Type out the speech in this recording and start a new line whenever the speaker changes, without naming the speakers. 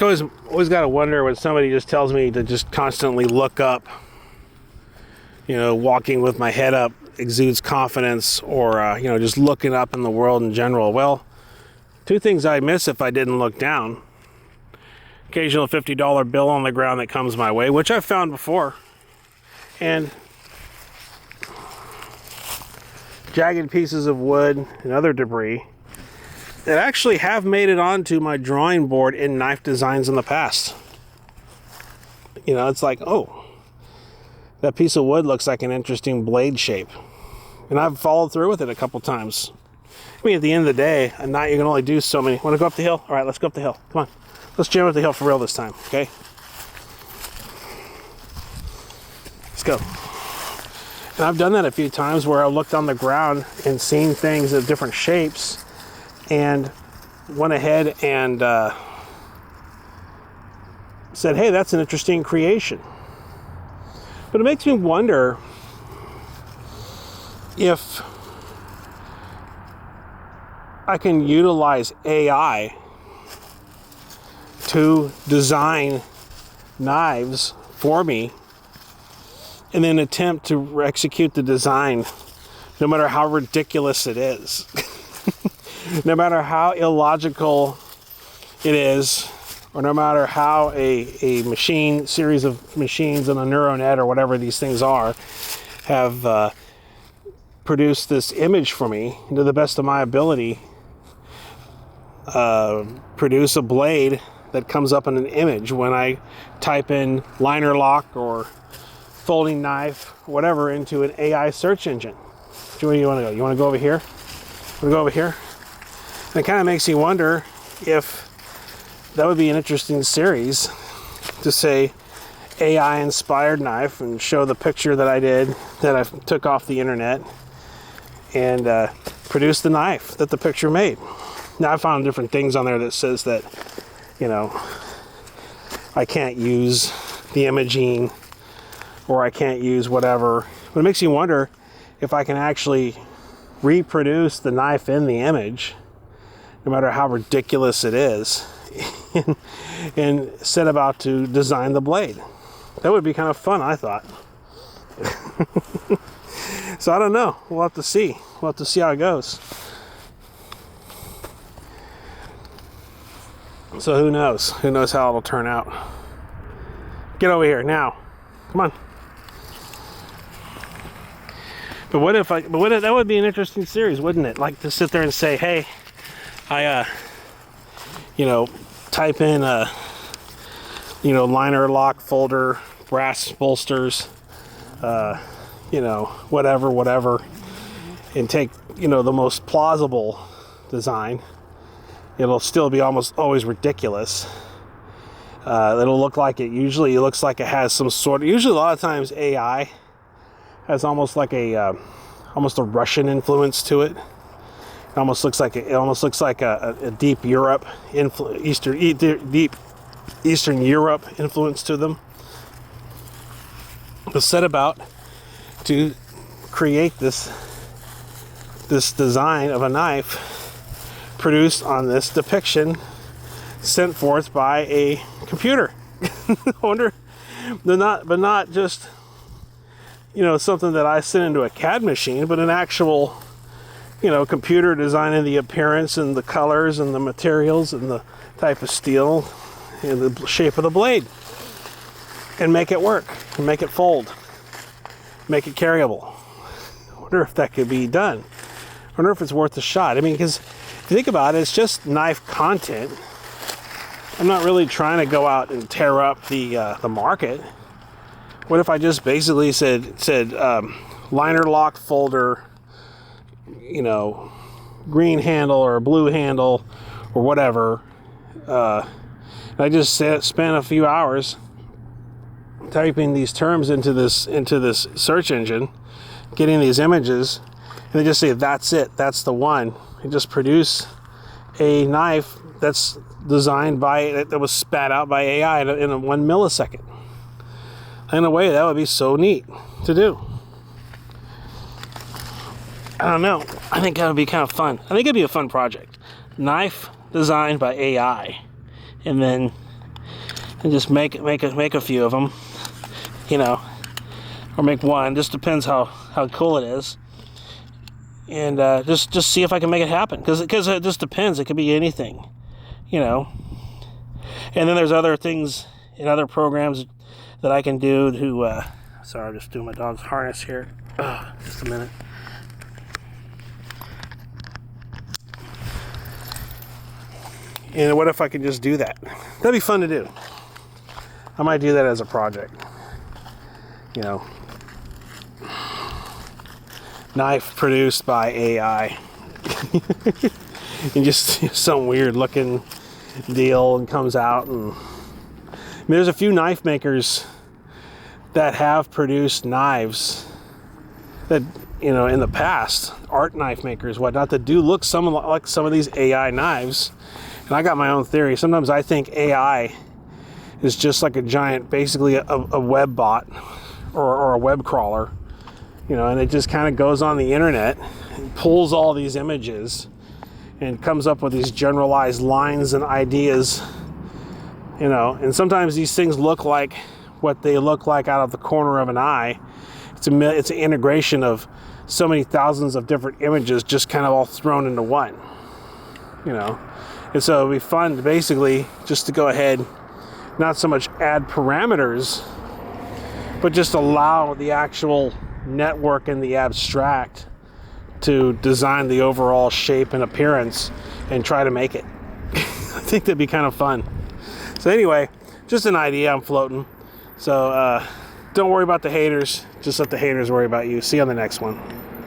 always got to wonder when somebody just tells me to just constantly look up. You know, walking with my head up exudes confidence, or you know, just looking up in the world in general. Well, two things I miss if I didn't look down. Occasional $50 bill on the ground that comes my way, which I've found before, and jagged pieces of wood and other debris that actually have made it onto my drawing board in knife designs in the past. You know, it's like, oh, that piece of wood looks like an interesting blade shape. And I've followed through with it a couple times. I mean, at the end of the day, a knife, you can only do so many. Want to go up the hill? All right, let's go up the hill. Come on. Let's jam up the hill for real this time, okay? Let's go. And I've done that a few times where I looked on the ground and seen things of different shapes and went ahead and said, hey, that's an interesting creation. But it makes me wonder if I can utilize AI to design knives for me and then attempt to execute the design no matter how ridiculous it is. No matter how illogical it is, or no matter how a machine, series of machines in a neural net or whatever these things are, have produced this image for me, to the best of my ability, produce a blade that comes up in an image when I type in liner lock or folding knife, whatever, into an AI search engine. Where do you want to go? You want to go over here? Want to go over here? And it kind of makes me wonder if that would be an interesting series to say AI inspired knife and show the picture that I did, that I took off the internet, and produce the knife that the picture made. Now I found different things on there that says that, you know, I can't use the imaging, or I can't use whatever. But it makes me wonder if I can actually reproduce the knife in the image, no matter how ridiculous it is, and set about to design the blade. That would be kind of fun, I thought. So I don't know. We'll have to see. We'll have to see how it goes. So who knows? Who knows how it'll turn out? Get over here now. Come on. But what if that would be an interesting series, wouldn't it? Like to sit there and say, hey, I you know, type in liner lock folder, brass bolsters, you know, whatever, and take, you know, the most plausible design. It'll still be almost always ridiculous. It'll look like it looks like it has some sort of, usually a lot of times AI has almost like almost a Russian influence to it. It almost looks like a deep Europe deep Eastern Europe influence to them. But set about to create this design of a knife produced on this depiction sent forth by a computer. I wonder, but not just, you know, something that I sent into a CAD machine, but an actual, you know, computer designing the appearance and the colors and the materials and the type of steel and the shape of the blade, and make it work, and make it fold, make it carryable. I wonder if that could be done. I wonder if it's worth a shot. I mean, because if you think about it, it's just knife content. I'm not really trying to go out and tear up the market. What if I just basically said liner lock folder, you know, green handle or blue handle or whatever. I just spent a few hours typing these terms into this search engine, getting these images, and they just say that's it, that's the one, and just produce a knife that's designed that was spat out by AI in a 1 millisecond. In a way, that would be so neat to do. I don't know. I think that would be kind of fun. I think it'd be a fun project. Knife designed by AI, and then and just make a few of them, you know, or make one. Just depends how cool it is, and just see if I can make it happen. Because it just depends. It could be anything, you know. And then there's other things in other programs that I can do to. Sorry, I'm just doing my dog's harness here. Just a minute. And what if I could just do that? That'd be fun to do. I might do that as a project. You know, knife produced by AI. And just some weird looking deal and comes out. And I mean, there's a few knife makers that have produced knives that, you know, in the past, art knife makers, whatnot, that do look like some of these AI knives. And I got my own theory. Sometimes I think AI is just like a giant, basically a web bot or a web crawler, you know, and it just kind of goes on the internet and pulls all these images and comes up with these generalized lines and ideas, you know. And sometimes these things look like what they look like out of the corner of an eye. It's an integration of so many thousands of different images just kind of all thrown into one, you know. And so it'd be fun to basically just to go ahead, not so much add parameters, but just allow the actual network and the abstract to design the overall shape and appearance and try to make it. I think that'd be kind of fun. So anyway, just an idea I'm floating. So don't worry about the haters. Just let the haters worry about you. See you on the next one.